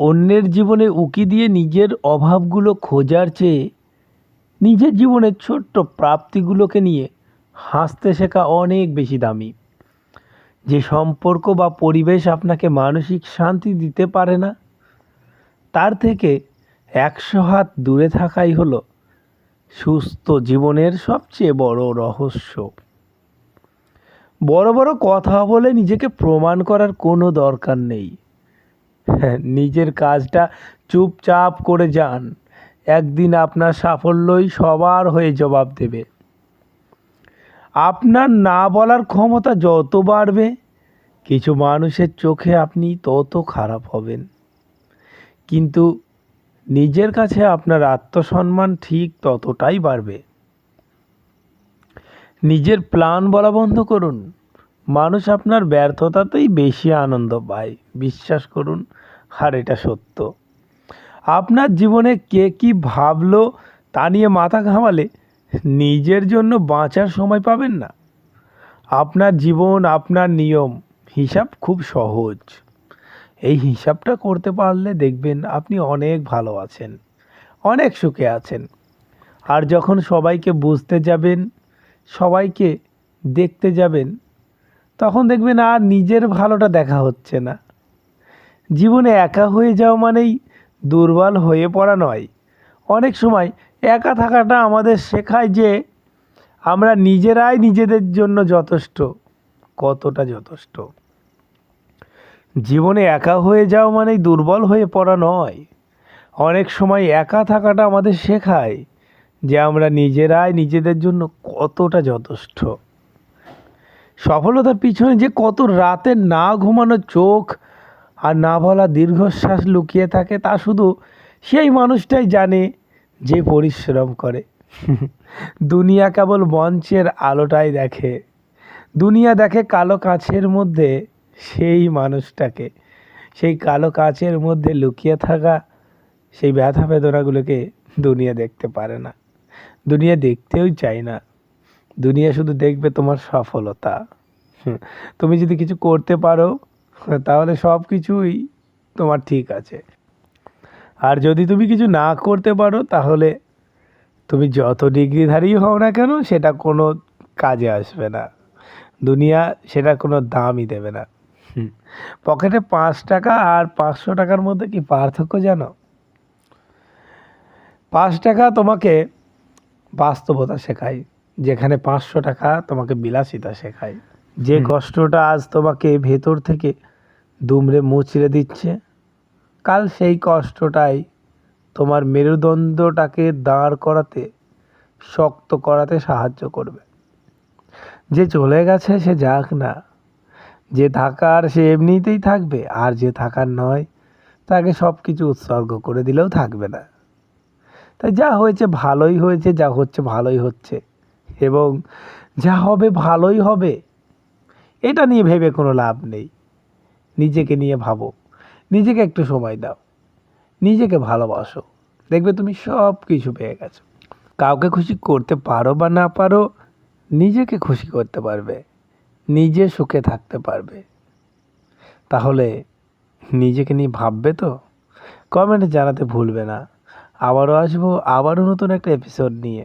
অন্যের জীবনে উকি দিয়ে নিজের অভাবগুলো খোঁজার চেয়ে নিজের জীবনের ছোট্ট প্রাপ্তিগুলোকে নিয়ে হাসতে শেখা অনেক বেশি দামি। যে সম্পর্ক বা পরিবেশ আপনাকে মানসিক শান্তি দিতে পারে না, তার থেকে 100 হাত দূরে থাকাই হলো সুস্থ জীবনের সবচেয়ে বড় রহস্য। বড় বড় কথা বলে নিজেকে প্রমাণ করার কোনো দরকার নেই। নিজের কাজটা চুপচাপ করে যান, একদিন আপনার সাফল্যই সবার হয়ে জবাব দেবে। আপনার না বলার ক্ষমতা যত বাড়বে, কিছু মানুষের চোখে আপনি তত খারাপ হবেন, কিন্তু নিজের কাছে আপনার আত্মসম্মান ঠিক ততটাই বাড়বে। নিজের প্ল্যান বলা বন্ধ করুন। মানুষ আপনার ব্যর্থতাতেই বেশি আনন্দ পায়, বিশ্বাস করুন, আর এটা সত্য। আপনার জীবনে কে কী ভাবলো তা নিয়ে মাথা ঘামালে নিজের জন্য বাঁচার সময় পাবেন না। আপনার জীবন, আপনার নিয়ম, হিসাব খুব সহজ। এই হিসাবটা করতে পারলে দেখবেন আপনি অনেক ভালো আছেন, অনেক সুখে আছেন। আর যখন সবাইকে বুঝতে যাবেন, সবাইকে দেখতে যাবেন, তখন দেখবেন আর নিজের ভালোটা দেখা হচ্ছে না। জীবনে একা হয়ে যাওয়া মানেই দুর্বল হয়ে পড়া নয়। অনেক সময় একা থাকাটা আমাদের শেখায় যে আমরা নিজেরাই নিজেদের জন্য যথেষ্ট, কতটা যথেষ্ট। জীবনে একা হয়ে যাওয়া মানেই দুর্বল হয়ে পড়া নয়। অনেক সময় একা থাকাটা আমাদের শেখায় যে আমরা নিজেরাই নিজেদের জন্য কতটা যথেষ্ট। সফলতার পিছনে যে কত রাতে না ঘুমানো চোখ আর না বলা দীর্ঘশ্বাস লুকিয়ে থাকে, তা শুধু সেই মানুষটাই জানে যে পরিশ্রম করে। দুনিয়া কেবল মঞ্চের আলোটাই দেখে। দুনিয়া দেখে কালো কাঁচের মধ্যে সেই মানুষটাকে। সেই কালো কাঁচের মধ্যে লুকিয়ে থাকা সেই ব্যথা বেদনাগুলোকে দুনিয়া দেখতে পারে না, দুনিয়া দেখতেও চায় না। দুনিয়া শুধু দেখবে তোমার সফলতা। তুমি যদি কিছু করতে পারো, তাহলে সব কিছুই তোমার ঠিক আছে। আর যদি তুমি কিছু না করতে পারো, তাহলে তুমি যত ডিগ্রিধারী হও না কেন, সেটা কোনো কাজে আসবে না। দুনিয়া সেটা কোনো দামই দেবে না। পকেটে 5 টাকা আর 500 টাকার মধ্যে কি পার্থক্য জানো? 5 টাকা তোমাকে বাস্তবতা শেখায়, যেখানে 500 টাকা তোমাকে বিলাসিতা শেখায়। যে কষ্টটা আজ তোমাকে ভেতর থেকে দুমড়ে মুচড়ে দিচ্ছে, কাল সেই কষ্টটাই তোমার মেরুদণ্ডটাকে দাঁড় করাতে, শক্ত করাতে সাহায্য করবে। যে চলে গেছে সে যাক না, যে থাকার সে এমনিতেই থাকবে, আর যে থাকার নয় তাকে সব কিছু উৎসর্গ করে দিলেও থাকবে না। তাই যা হয়েছে ভালোই হয়েছে, যা হচ্ছে ভালোই হচ্ছে, এবং যা হবে ভালোই হবে। এটা নিয়ে ভেবে কোনো লাভ নেই। নিজেকে নিয়ে ভাবো, নিজেকে একটু সময় দাও, নিজেকে ভালোবাসো, দেখবে তুমি সব কিছু পেয়ে গেছো। কাউকে খুশি করতে পারো বা না পারো, নিজেকে খুশি করতে পারবে, নিজে সুখে থাকতে পারবে। তাহলে নিজেকে নিয়ে ভাববে তো? কমেন্টে জানাতে ভুলবে না। আবারও আসবো, আবারও নতুন একটা এপিসোড নিয়ে।